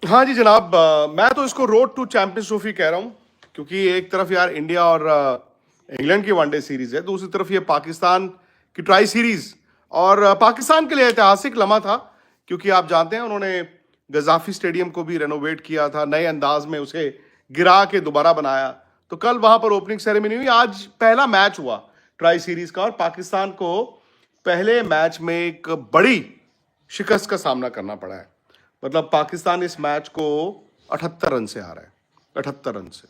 हाँ जी जनाब, मैं तो इसको रोड टू चैंपियंस ट्रॉफी कह रहा हूँ। क्योंकि एक तरफ यार इंडिया और इंग्लैंड की वनडे सीरीज है, दूसरी तरफ ये पाकिस्तान की ट्राई सीरीज। और पाकिस्तान के लिए ऐतिहासिक लम्हा था, क्योंकि आप जानते हैं उन्होंने गजाफी स्टेडियम को भी रेनोवेट किया था, नए अंदाज में उसे गिरा के दोबारा बनाया। तो कल वहां पर ओपनिंग सेरेमनी हुई, आज पहला मैच हुआ ट्राई सीरीज का, और पाकिस्तान को पहले मैच में एक बड़ी शिकस्त का सामना करना पड़ा है। मतलब पाकिस्तान इस मैच को 78 रन से हारा है, 78 रन से।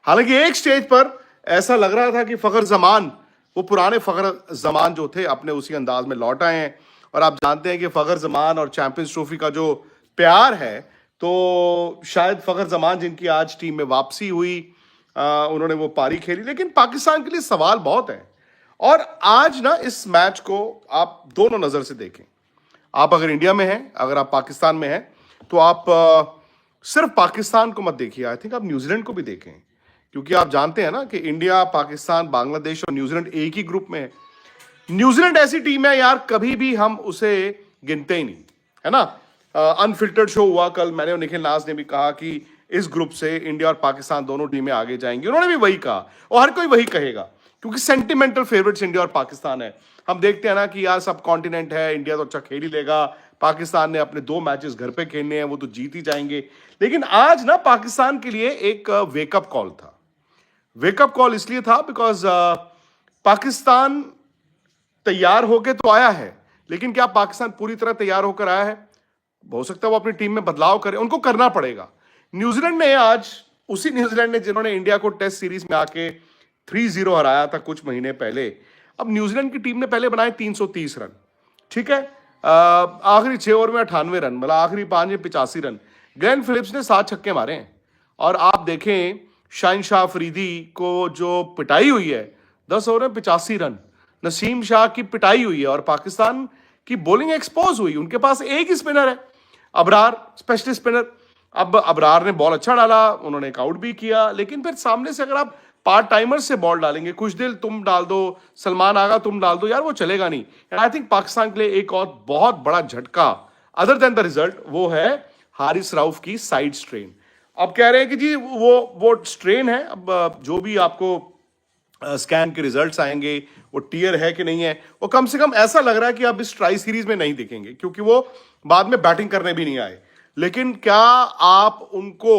हालांकि एक स्टेज पर ऐसा लग रहा था कि फखर जमान, वो पुराने फखर जमान जो थे, अपने उसी अंदाज में लौट आए हैं। और आप जानते हैं कि फखर जमान और चैंपियंस ट्रॉफी का जो प्यार है, तो शायद फखर जमान जिनकी आज टीम में वापसी हुई, उन्होंने वो पारी खेली। लेकिन पाकिस्तान के लिए सवाल बहुत है। और आज ना इस मैच को आप दोनों नजर से देखें। आप अगर इंडिया में हैं, अगर आप पाकिस्तान में हैं, तो आप सिर्फ पाकिस्तान को मत देखिए, आई थिंक आप न्यूजीलैंड को भी देखें। क्योंकि आप जानते हैं ना कि इंडिया, पाकिस्तान, बांग्लादेश और न्यूजीलैंड एक ही ग्रुप में है। न्यूजीलैंड ऐसी टीम है यार, कभी भी हम उसे गिनते ही नहीं, है ना। अनफिल्टर्ड शो हुआ कल, मैंने और निखिल नाज ने भी कहा कि इस ग्रुप से इंडिया और पाकिस्तान दोनों टीमें आगे जाएंगी। उन्होंने भी वही कहा और हर कोई वही कहेगा, क्योंकि सेंटिमेंटल फेवरेट्स इंडिया और पाकिस्तान है। हम देखते हैं ना कि यार सब कॉन्टिनेंट है, इंडिया तो अच्छा खेल ही लेगा, पाकिस्तान ने अपने 2 मैचेस घर पे खेलने हैं, वो तो जीत ही जाएंगे। लेकिन आज ना पाकिस्तान के लिए एक वेकअप कॉल था। वेकअप कॉल इसलिए था बिकॉज पाकिस्तान तैयार होकर तो आया है, लेकिन क्या पाकिस्तान पूरी तरह तैयार होकर आया है? हो सकता है वो अपनी टीम में बदलाव करे, उनको करना पड़ेगा। न्यूजीलैंड ने आज, उसी न्यूजीलैंड ने जिन्होंने इंडिया को टेस्ट सीरीज में आके 3-0 हराया था कुछ महीने पहले, अब न्यूजीलैंड की टीम ने पहले बनाए 330 रन। ठीक है, आखिरी 6 ओवर में 98 रन, मतलब आखिरी 5 में 85 रन। ग्लेन फिलिप्स ने 7 छक्के मारे हैं। और आप देखें शाहिनशाह अफरीदी को जो पिटाई हुई है, 10 ओवर में 85 रन। नसीम शाह की पिटाई हुई है और पाकिस्तान की बॉलिंग एक्सपोज हुई। उनके पास एक ही स्पिनर है, अबरार, स्पेशलिस्ट स्पिनर। अब अबरार ने बॉल अच्छा डाला, उन्होंने एक आउट भी किया, लेकिन फिर सामने से अगर आप पार्ट टाइमर से बॉल डालेंगे, कुछ दिल तुम डाल दो, सलमान आगा तुम डाल दो, यार वो चलेगा नहीं। एंड आई थिंक पाकिस्तान के लिए एक और बहुत बड़ा झटका, अदर देन द रिजल्ट, वो है हारिस राउफ की साइड स्ट्रेन। अब कह रहे हैं कि जी वो स्ट्रेन है। अब जो भी आपको स्कैन के रिजल्ट्स आएंगे, वो टीयर है कि नहीं है, वो कम से कम ऐसा लग रहा है कि आप इस ट्राई सीरीज में नहीं दिखेंगे, क्योंकि वो बाद में बैटिंग करने भी नहीं आए। लेकिन क्या आप उनको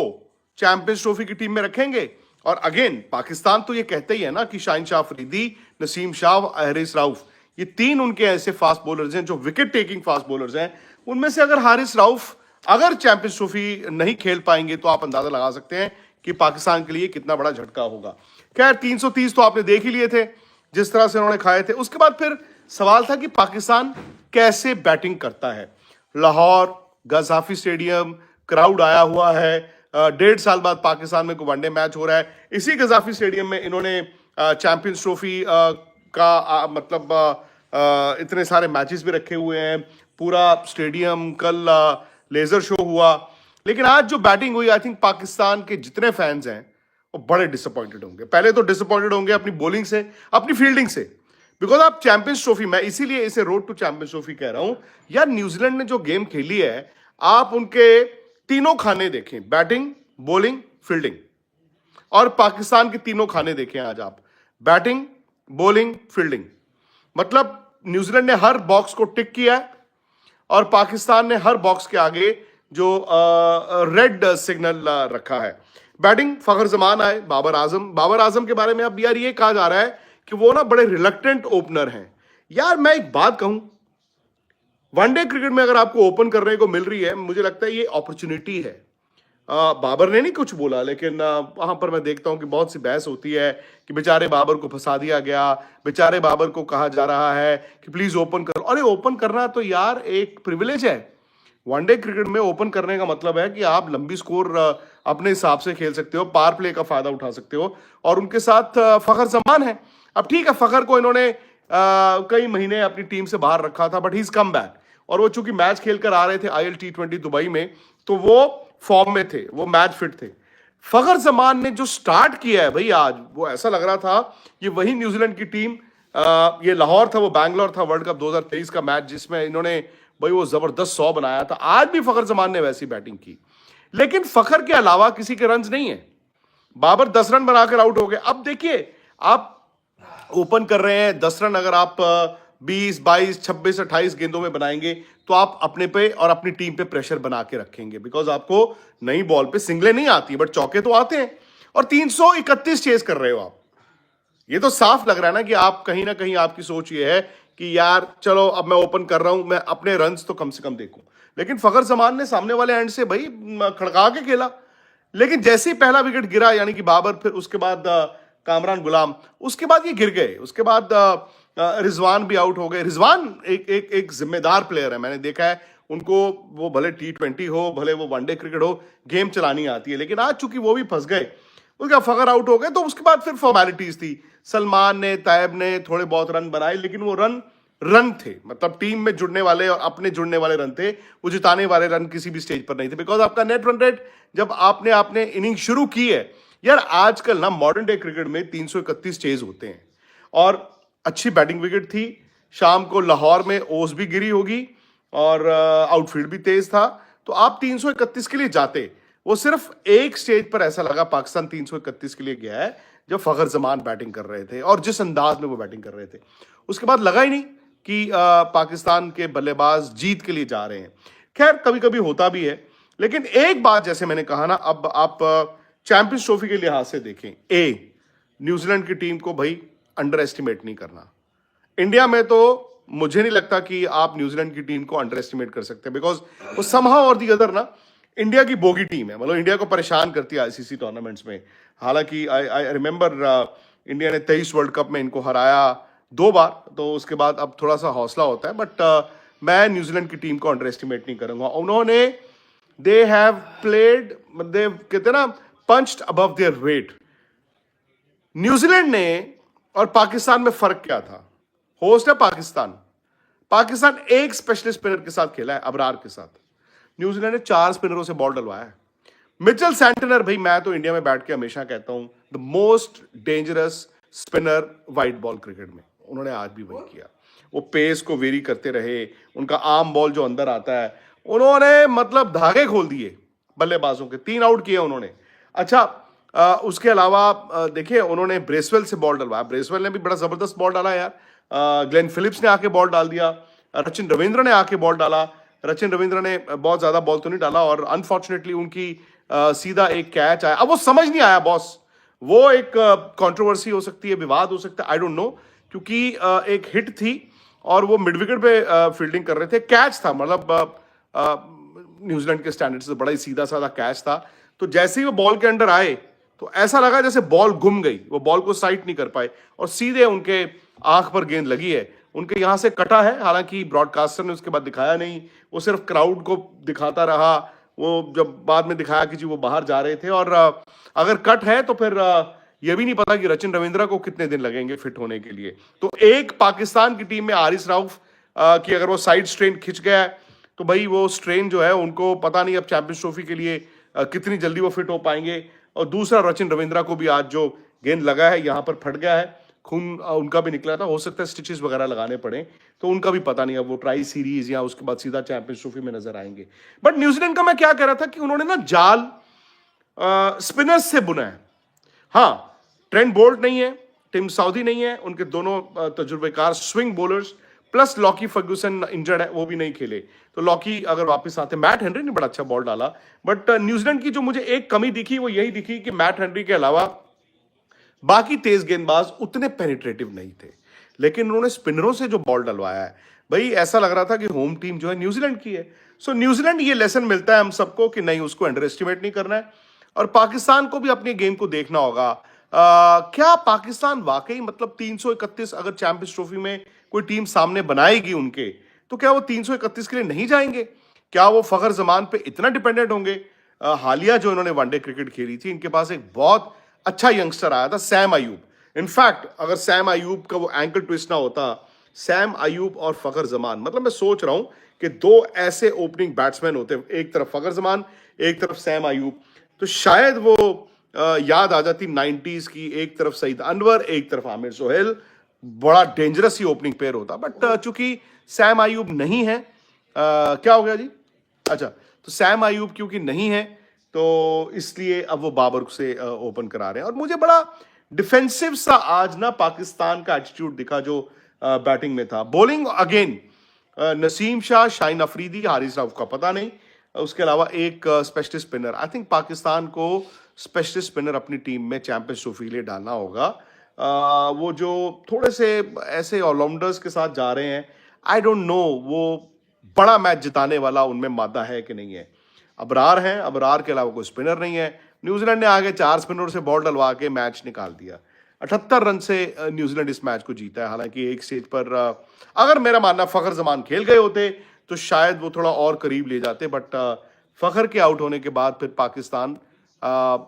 चैंपियंस ट्रॉफी की टीम में रखेंगे? और अगेन पाकिस्तान तो ये कहते ही है ना कि शाहिनशाह अफरीदी, नसीम शाह, हारिस राउफ, ये 3 उनके ऐसे फास्ट बॉलर्स हैं जो विकेट टेकिंग फास्ट बॉलर्स हैं। उनमें से अगर हारिस राउफ अगर चैंपियंस ट्रॉफी नहीं खेल पाएंगे, तो आप अंदाजा लगा सकते हैं कि पाकिस्तान के लिए कितना बड़ा झटका होगा। खैर 330 तो आपने देख ही लिए थे, जिस तरह से उन्होंने खाए थे। उसके बाद फिर सवाल था कि पाकिस्तान कैसे बैटिंग करता है। लाहौर, गजाफी स्टेडियम, क्राउड आया हुआ है, 1.5 साल बाद पाकिस्तान में कोई वनडे मैच हो रहा है। इसी गजाफी स्टेडियम में इन्होंने चैंपियंस ट्रॉफी का मतलब इतने सारे मैचेस भी रखे हुए हैं, पूरा स्टेडियम। कल लेजर शो हुआ। लेकिन आज जो बैटिंग हुई, आई थिंक पाकिस्तान के जितने फैंस हैं वो बड़े डिसअपॉइंटेड होंगे। पहले तो डिसअपॉइंटेड होंगे अपनी बॉलिंग से, अपनी फील्डिंग से। बिकॉज आप चैंपियंस ट्रॉफी, मैं इसीलिए इसे रोड टू चैंपियंस ट्रॉफी कह रहा हूं यार। न्यूजीलैंड ने जो गेम खेली है, आप उनके तीनों खाने देखें, बैटिंग, बॉलिंग, फील्डिंग। और पाकिस्तान के तीनों खाने देखें आज आप, बैटिंग, बॉलिंग, फील्डिंग। मतलब न्यूजीलैंड ने हर बॉक्स को टिक किया है और पाकिस्तान ने हर बॉक्स के आगे जो रेड सिग्नल रखा है। बैटिंग फखर जमान आए, बाबर आजम के बारे में अब यार ये कहा जा रहा है कि वो ना बड़े रिलक्टेंट ओपनर हैं। यार मैं एक बात कहूं, वनडे क्रिकेट में अगर आपको ओपन करने को मिल रही है, मुझे लगता है ये अपॉर्चुनिटी है। बाबर ने नहीं कुछ बोला, लेकिन वहां पर मैं देखता हूं कि बहुत सी बहस होती है कि बेचारे बाबर को फंसा दिया गया, बेचारे बाबर को कहा जा रहा है कि प्लीज ओपन करो। अरे ओपन करना तो यार एक प्रिविलेज है। वनडे क्रिकेट में ओपन करने का मतलब है कि आप लंबी स्कोर अपने हिसाब से खेल सकते हो, पावर प्ले का फायदा उठा सकते हो। और उनके साथ फखर जमान है। अब ठीक है, फखर को इन्होंने कई महीने अपनी टीम से बाहर रखा था, but he is come back. और वो चूंकि मैच खेलकर आ रहे थे IL T20 दुबई में, तो वो फॉर्म में थे, वो मैच फिट थे। फखर जमान ने जो स्टार्ट किया है भाई आज, वो ऐसा लग रहा था ये वही न्यूजीलैंड की टीम, ये लाहौर था, वो बैंगलोर था, वर्ल्ड कप 2023 का मैच जिसमें इन्होंने भाई वो जबरदस्त 100 बनाया था। आज भी फखर जमान ने वैसी बैटिंग की। लेकिन फखर के अलावा किसी के रन्स नहीं है। बाबर 10 रन बनाकर आउट हो गए। अब देखिए, आप ओपन कर रहे हैं 10 रन, अगर आप 20, 22, 26, 28 गेंदों में बनाएंगे तो आप अपने पे और अपनी टीम पे प्रेशर बना के रखेंगे, बिकॉज आपको नई बॉल पे सिंगलें नहीं आती, बट चौके तो आते हैं। और 331 चेस कर रहे हो आप। ये तो साफ लग रहा है ना कि आप कहीं ना कहीं आपकी सोच ये है कि यार चलो अब मैं ओपन कर रहा हूं, मैं अपने रन्स तो कम से कम देखूं। लेकिन फखर जमान ने सामने वाले एंड से भाई खड़का के खेला। लेकिन जैसे ही पहला विकेट गिरा, यानी कि बाबर, फिर उसके बाद कामरान गुलाम, उसके बाद ये गिर गए। उसके बाद रिजवान भी आउट हो गए। रिजवान एक जिम्मेदार प्लेयर है, मैंने देखा है उनको, वो भले T20 हो, भले वो वनडे क्रिकेट हो, गेम चलानी आती है। लेकिन आज चूंकि वो भी फंस गए, उसका फखर आउट हो गए, तो उसके बाद फिर फॉर्मेलिटीज थी। सलमान ने, तायब ने थोड़े बहुत रन बनाए, लेकिन वो रन थे, मतलब टीम में जुड़ने वाले और अपने जुड़ने वाले रन थे। वो जिताने वाले रन किसी भी स्टेज पर नहीं थे, बिकॉज आपका नेट रन रेट, जब आपने इनिंग शुरू की है, यार आजकल ना मॉडर्न डे क्रिकेट में 331 चेज होते हैं। और अच्छी बैटिंग विकेट थी। शाम को लाहौर में ओस भी गिरी होगी और आउटफील्ड भी तेज था, तो आप 331 के लिए जाते। वो सिर्फ एक स्टेज पर ऐसा लगा पाकिस्तान 331 के लिए गया है, जब फखर जमान बैटिंग कर रहे थे और जिस अंदाज में वो बैटिंग कर रहे थे। उसके बाद लगा ही नहीं कि पाकिस्तान के बल्लेबाज जीत के लिए जा रहे हैं। खैर, कभी कभी होता भी है। लेकिन एक बात, जैसे मैंने कहा ना, अब आप चैंपियंस ट्रॉफी के लिहाज से देखें, न्यूजीलैंड की टीम को भाई अंडर एस्टिमेट नहीं करना। इंडिया में तो मुझे नहीं लगता कि आप न्यूजीलैंड की टीम को अंडर एस्टिमेट कर सकते, बिकॉज वो समहाउ और दी अदर ना इंडिया की बोगी टीम है, मतलब इंडिया को परेशान करती है आईसीसी टूर्नामेंट्स में। हालांकि आई रिमेंबर इंडिया ने 23 वर्ल्ड कप में इनको हराया 2 बार, तो उसके बाद अब थोड़ा सा हौसला होता है। बट मैं न्यूजीलैंड की टीम को अंडर एस्टिमेट नहीं करूंगा। उन्होंने, दे हैव प्लेड, दे कहते ना, punched above their weight. New Zealand ने और पाकिस्तान में फर्क क्या था? होस्ट है पाकिस्तान। पाकिस्तान एक स्पेशलिस्ट स्पिनर के साथ खेला है, अबरार के साथ। न्यूजीलैंड ने 4 स्पिनरों से बॉल डलवाया है। मिचेल सैंटनर, भाई मैं तो इंडिया में बैठ के हमेशा कहता हूं, the most dangerous spinner white ball cricket में। उन्होंने आज भी वही किया। वो पेस को वेरी करते रहे, उनका आर्म बॉल जो अंदर आता है, उन्होंने मतलब धागे खोल दिए बल्लेबाजों के। 3 आउट किए उन्होंने। अच्छा, उसके अलावा देखिए, उन्होंने ब्रेसवेल से बॉल डलवाया। ब्रेसवेल ने भी बड़ा जबरदस्त बॉल डाला यार। ग्लेन फिलिप्स ने आके बॉल डाल दिया। रचिन रविंद्र ने आके बॉल डाला। रचिन रविंद्र ने बहुत ज्यादा बॉल तो नहीं डाला, और अनफॉर्चुनेटली उनकी सीधा एक कैच आया। अब वो समझ नहीं आया बॉस, वो एक कंट्रोवर्सी हो सकती है, विवाद हो सकता है, आई डोंट नो, क्योंकि एक हिट थी और वो मिड विकेट पे फील्डिंग कर रहे थे। कैच था, मतलब न्यूजीलैंड के स्टैंडर्ड से बड़ा ही सीधा साधा कैच था। तो जैसे ही वो बॉल के अंदर आए, तो ऐसा लगा जैसे बॉल गुम गई, वो बॉल को साइट नहीं कर पाए और सीधे उनके आंख पर गेंद लगी है। उनके यहां से कटा है, हालांकि ब्रॉडकास्टर ने उसके बाद दिखाया नहीं, वो सिर्फ क्राउड को दिखाता रहा। वो जब बाद में दिखाया कि जी वो बाहर जा रहे थे। और अगर कट है तो फिर ये भी नहीं पता कि रचिन रविंद्रा को कितने दिन लगेंगे फिट होने के लिए। तो एक पाकिस्तान की टीम में आरिस राउफ की अगर वो साइड स्ट्रेन खिंच गया है, तो भाई वो स्ट्रेन जो है उनको पता नहीं अब चैंपियंस ट्रॉफी के लिए कितनी जल्दी वो फिट हो पाएंगे। और दूसरा, रचिन रविंद्रा को भी आज जो गेंद लगा है यहां पर फट गया है, खून उनका भी निकला था, हो सकता है स्टिचेस वगैरह लगाने पड़े, तो उनका भी पता नहीं, अब वो ट्राई सीरीज या उसके बाद सीधा चैंपियंस ट्रॉफी में नजर आएंगे। बट न्यूजीलैंड का मैं क्या कह रहा था कि उन्होंने ना जाल स्पिनर्स से बुना है। हाँ, ट्रेंट बोल्ट नहीं है, टिम साउदी नहीं है, उनके दोनों तजुर्बेकार swing bowlers, plus Lockie Ferguson injured है, वो भी नहीं खेले। तो लॉकी अगर वापस आते, मैट हेनरी ने बड़ा अच्छा बॉल डाला। बट न्यूजीलैंड की जो मुझे एक कमी दिखी वो यही दिखी कि मैट हेनरी के अलावा बाकी तेज गेंदबाज उतने पेनिट्रेटिव नहीं थे। लेकिन उन्होंने स्पिनरों से जो बॉल डलवाया है, भाई ऐसा लग रहा था कि होम टीम जो है न्यूजीलैंड की है। सो न्यूजीलैंड, ये लेसन मिलता है हम सबको कि नहीं, उसको अंडर एस्टिमेट नहीं करना है। और पाकिस्तान को भी अपनी गेम को देखना होगा। क्या पाकिस्तान वाकई, मतलब 331 अगर चैंपियंस ट्रॉफी में कोई टीम सामने बनाएगी उनके, तो क्या वो 331 के लिए नहीं जाएंगे? क्या वो फखर जमान पे इतना डिपेंडेंट होंगे? हालिया जो इन्होंने वनडे क्रिकेट खेली थी, इनके पास एक बहुत अच्छा यंगस्टर आया था, सैम अयूब। इनफैक्ट अगर सैम अयूब का वो एंकल ट्विस्ट ना होता, सैम अयूब और फखर जमान, मतलब मैं सोच रहा हूं कि 2 ऐसे ओपनिंग बैट्समैन होते, एक तरफ फखर जमान, एक तरफ सैम अयूब, तो शायद वो याद आ जाती 90s की, एक तरफ सईद अनवर, एक तरफ आमिर सोहेल, बड़ा डेंजरस ही ओपनिंग पेयर होता। बट चूंकि सैम अयूब नहीं है, क्या हो गया जी? अच्छा, तो सैम अयूब क्योंकि नहीं है, तो इसलिए अब वो बाबर से ओपन करा रहे हैं। और मुझे बड़ा डिफेंसिव सा आज ना पाकिस्तान का एटीट्यूड दिखा जो बैटिंग में था। बॉलिंग अगेन नसीम शाह, शाहीन अफरीदी, हारिस राउफ का पता नहीं, उसके अलावा एक specialist spinner. I think Pakistan को स्पेशलिस्ट स्पिनर अपनी टीम में चैंपियंस ट्रॉफी के लिए डालना होगा। वो जो थोड़े से ऐसे ऑलराउंडर्स के साथ जा रहे हैं, आई डोंट नो वो बड़ा मैच जिताने वाला उनमें मादा है कि नहीं है। अबरार हैं, अबरार के अलावा कोई स्पिनर नहीं है। न्यूजीलैंड ने आगे 4 स्पिनर से बॉल डलवा के मैच निकाल दिया। 78 रन से न्यूजीलैंड इस मैच को जीता है। हालांकि एक स्टेज पर अगर मेरा मानना फखर जमान खेल गए होते तो शायद वो थोड़ा और करीब ले जाते, बट फखर के आउट होने के बाद फिर पाकिस्तान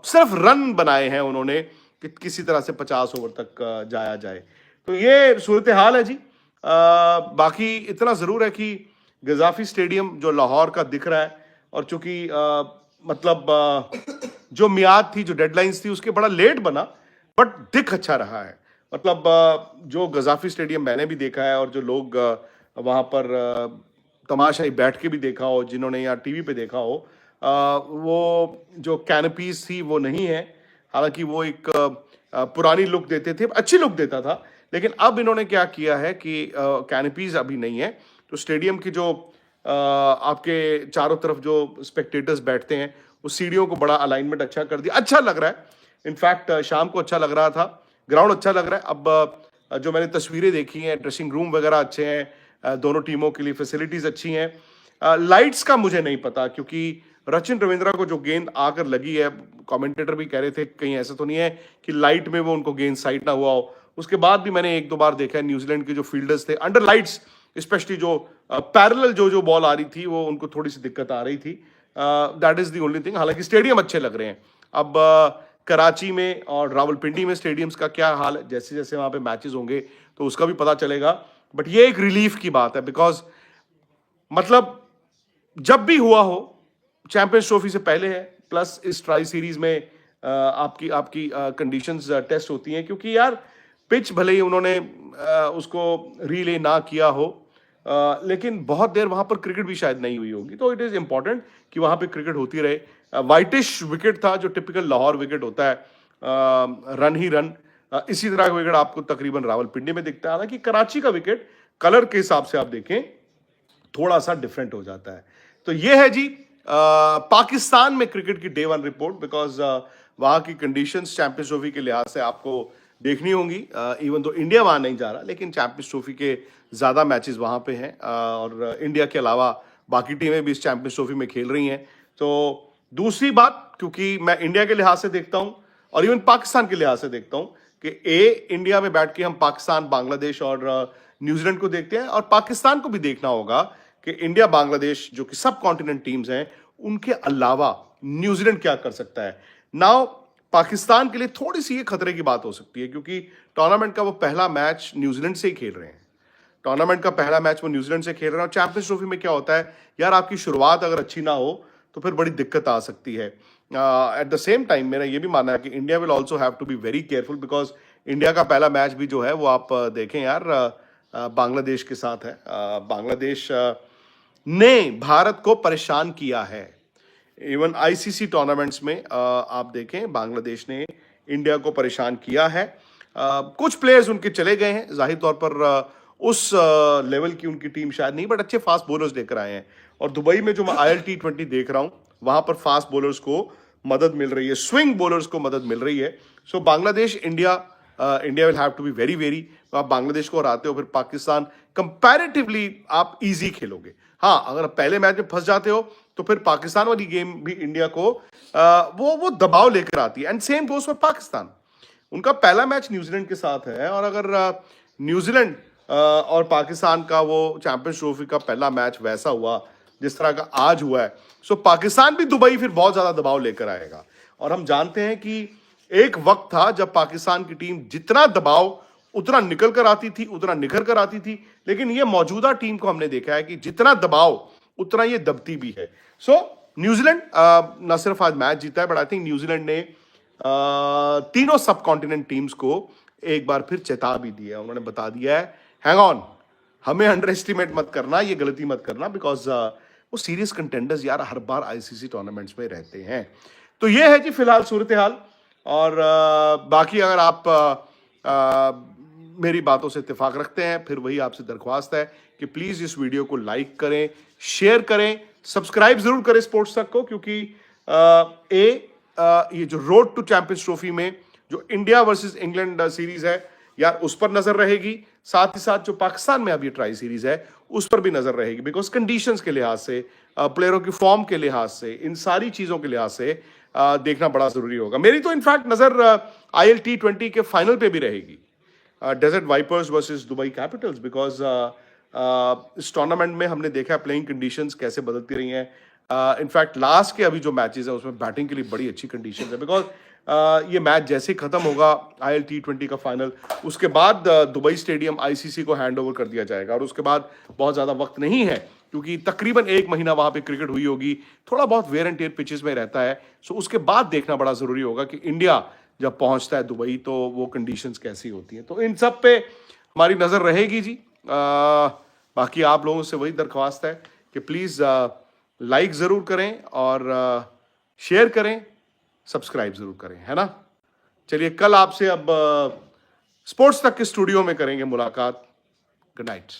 सिर्फ रन बनाए हैं उन्होंने कि किसी तरह से 50 ओवर तक जाया जाए। तो ये सूरत हाल है जी। बाकी इतना जरूर है कि गजाफी स्टेडियम जो लाहौर का दिख रहा है, और चूंकि जो मियाद थी, जो डेडलाइंस थी, उसके बड़ा लेट बना, बट दिख अच्छा रहा है। मतलब जो गजाफी स्टेडियम मैंने भी देखा है और जो लोग वहां पर तमाशाई बैठ के भी देखा हो, जिन्होंने यहाँ टीवी पे देखा हो, वो जो कैनपीज थी वो नहीं है। हालांकि वो एक पुरानी लुक देते थे, अच्छी लुक देता था, लेकिन अब इन्होंने क्या किया है कि कैनपीज अभी नहीं है। तो स्टेडियम की जो आपके चारों तरफ जो स्पेक्टेटर्स बैठते हैं, उस सीढ़ियों को बड़ा अलाइनमेंट अच्छा कर दिया, अच्छा लग रहा है। इनफैक्ट शाम को अच्छा लग रहा था, ग्राउंड अच्छा लग रहा है। अब जो मैंने तस्वीरें देखी हैं, ड्रेसिंग रूम वगैरह अच्छे हैं, दोनों टीमों के लिए फैसिलिटीज अच्छी हैं। लाइट्स का मुझे नहीं पता, क्योंकि रचिन रविंद्रा को जो गेंद आकर लगी है, कमेंटेटर भी कह रहे थे कहीं ऐसा तो नहीं है कि लाइट में वो उनको गेंद साइड ना हुआ हो। उसके बाद भी मैंने 1-2 बार देखा है न्यूजीलैंड के जो फील्डर्स थे अंडर लाइट्स, स्पेशली जो पैरेलल जो बॉल आ रही थी, वो उनको थोड़ी सी दिक्कत आ रही थी। That is the only thing. हालांकि स्टेडियम अच्छे लग रहे हैं। अब कराची में और रावलपिंडी में स्टेडियम्स का क्या हाल है, जैसे जैसे वहां पे मैचेस होंगे तो उसका भी पता चलेगा। बट ये एक रिलीफ की बात है, बिकॉज मतलब जब भी हुआ हो चैंपियंस ट्रॉफी से पहले है, प्लस इस ट्राई सीरीज में आपकी कंडीशंस टेस्ट होती हैं, क्योंकि यार पिच भले ही उन्होंने उसको रीले ना किया हो, लेकिन बहुत देर वहां पर क्रिकेट भी शायद नहीं हुई होगी, तो इट इज इंपॉर्टेंट कि वहां पे क्रिकेट होती रहे। वाइटिश विकेट था, जो टिपिकल लाहौर विकेट होता है, रन ही रन। इसी तरह का विकेट आपको तकरीबन रावलपिंडी में दिखता है। हालांकि कराची का विकेट कलर के हिसाब से आप देखें थोड़ा सा डिफरेंट हो जाता है। तो ये है जी पाकिस्तान में क्रिकेट की डे 1 रिपोर्ट, बिकॉज वहां की कंडीशंस चैंपियंस ट्रॉफी के लिहाज से आपको देखनी होंगी। इवन तो इंडिया वहां नहीं जा रहा, लेकिन चैंपियंस ट्रॉफी के ज्यादा मैचेस वहां पे हैं, और इंडिया के अलावा बाकी टीमें भी इस चैंपियंस ट्रॉफी में खेल रही हैं। तो दूसरी बात, क्योंकि मैं इंडिया के लिहाज से देखता हूं और इवन पाकिस्तान के लिहाज से देखता हूं कि इंडिया में बैठ के हम पाकिस्तान, बांग्लादेश और न्यूजीलैंड को देखते हैं, और पाकिस्तान को भी देखना होगा कि इंडिया, बांग्लादेश जो कि सब कॉन्टिनेंट टीम्स हैं, उनके अलावा न्यूजीलैंड क्या कर सकता है। नाउ पाकिस्तान के लिए थोड़ी सी ये खतरे की बात हो सकती है, क्योंकि टूर्नामेंट का वो पहला मैच न्यूजीलैंड से ही खेल रहे हैं। टूर्नामेंट का पहला मैच वो न्यूजीलैंड से खेल रहे हैं, और चैंपियंस ट्रॉफी में क्या होता है यार, आपकी शुरुआत अगर अच्छी ना हो तो फिर बड़ी दिक्कत आ सकती है। एट द सेम टाइम मेरा ये भी मानना है कि India will also have to be very careful, because India का पहला मैच भी जो है वो आप देखें यार, बांग्लादेश के साथ है। बांग्लादेश ने भारत को परेशान किया है। इवन आईसीसी टूर्नामेंट्स में आप देखें बांग्लादेश ने इंडिया को परेशान किया है। कुछ प्लेयर्स उनके चले गए हैं, जाहिर तौर पर उस लेवल की उनकी टीम शायद नहीं, बट अच्छे फास्ट बॉलर्स लेकर आए हैं। और दुबई में जो मैं ILT20 देख रहा हूं, वहां पर फास्ट बॉलर्स को मदद मिल रही है, स्विंग बॉलर्स को मदद मिल रही है। So Bangladesh, India will have to be very very. आप बांग्लादेश को हराते हो, फिर पाकिस्तान कंपैरेटिवली आप इजी खेलोगे। हाँ, अगर आप पहले मैच में फंस जाते हो तो फिर पाकिस्तान वाली गेम भी इंडिया को वो दबाव लेकर आती है। And same goes for Pakistan. उनका पहला मैच न्यूजीलैंड के साथ है, और अगर न्यूजीलैंड और पाकिस्तान का वो चैंपियंस ट्रॉफी का पहला मैच वैसा हुआ जिस तरह का आज हुआ है, सो पाकिस्तान भी दुबई फिर बहुत ज्यादा दबाव लेकर आएगा। और हम जानते हैं कि एक वक्त था जब पाकिस्तान की टीम जितना दबाव उतना निकल कर आती थी, उतना निखर कर आती थी, लेकिन ये मौजूदा टीम को हमने देखा है कि जितना दबाव उतना ये दबती भी है। सो न्यूजीलैंड न सिर्फ आज मैच जीता है, बट आई थिंक न्यूजीलैंड ने तीनों सब कॉन्टिनेंट टीम्स को एक बार फिर चेता भी दिया। उन्होंने बता दिया है, हैंग ऑन, हमें अंडर एस्टिमेट मत करना, ये गलती मत करना, बिकॉज वो सीरियस कंटेंडर्स यार हर बार आईसीसी टूर्नामेंट्स में रहते हैं। तो ये है जी फिलहाल सूरत हाल। और बाकी अगर आप मेरी बातों से इत्तेफाक रखते हैं, फिर वही आपसे दरख्वास्त है कि प्लीज इस वीडियो को लाइक करें, शेयर करें, सब्सक्राइब जरूर करें स्पोर्ट्स तक को, क्योंकि ये जो रोड टू चैंपियंस ट्रॉफी में जो इंडिया वर्सेस इंग्लैंड सीरीज है यार, उस पर नजर रहेगी। साथ ही साथ जो पाकिस्तान में अब ये ट्राई सीरीज है उस पर भी नजर रहेगी, बिकॉज कंडीशंस के लिहाज से, प्लेयरों की फॉर्म के लिहाज से, इन सारी चीजों के लिहाज से देखना बड़ा जरूरी होगा। मेरी तो इनफैक्ट नजर ILT20 के फाइनल पे भी रहेगी, Desert Vipers versus Dubai Capitals, because इस टूर्नामेंट में हमने देखा प्लेइंग कंडीशंस कैसे बदलती रही हैं। इनफैक्ट लास्ट के अभी जो मैचेस है उसमें बैटिंग के लिए बड़ी अच्छी कंडीशंस है, बिकॉज ये मैच जैसे ही खत्म होगा ILT20 का फाइनल, उसके बाद दुबई स्टेडियम ICC को हैंड ओवर कर दिया जाएगा, और उसके बाद बहुत ज़्यादा वक्त नहीं है, क्योंकि तकरीबन 1 महीना वहाँ पे क्रिकेट हुई होगी, थोड़ा बहुत वेयर एंड टेयर पिचेस में रहता है। सो उसके बाद देखना बड़ा ज़रूरी होगा कि इंडिया जब पहुँचता है दुबई तो वो कंडीशंस कैसी होती हैं। तो इन सब पे हमारी नज़र रहेगी जी। बाकी आप लोगों से वही दरख्वास्त है कि प्लीज़ लाइक ज़रूर करें और शेयर करें, सब्सक्राइब जरूर करें, है ना। चलिए कल आपसे अब स्पोर्ट्स तक के स्टूडियो में करेंगे मुलाकात। Good night.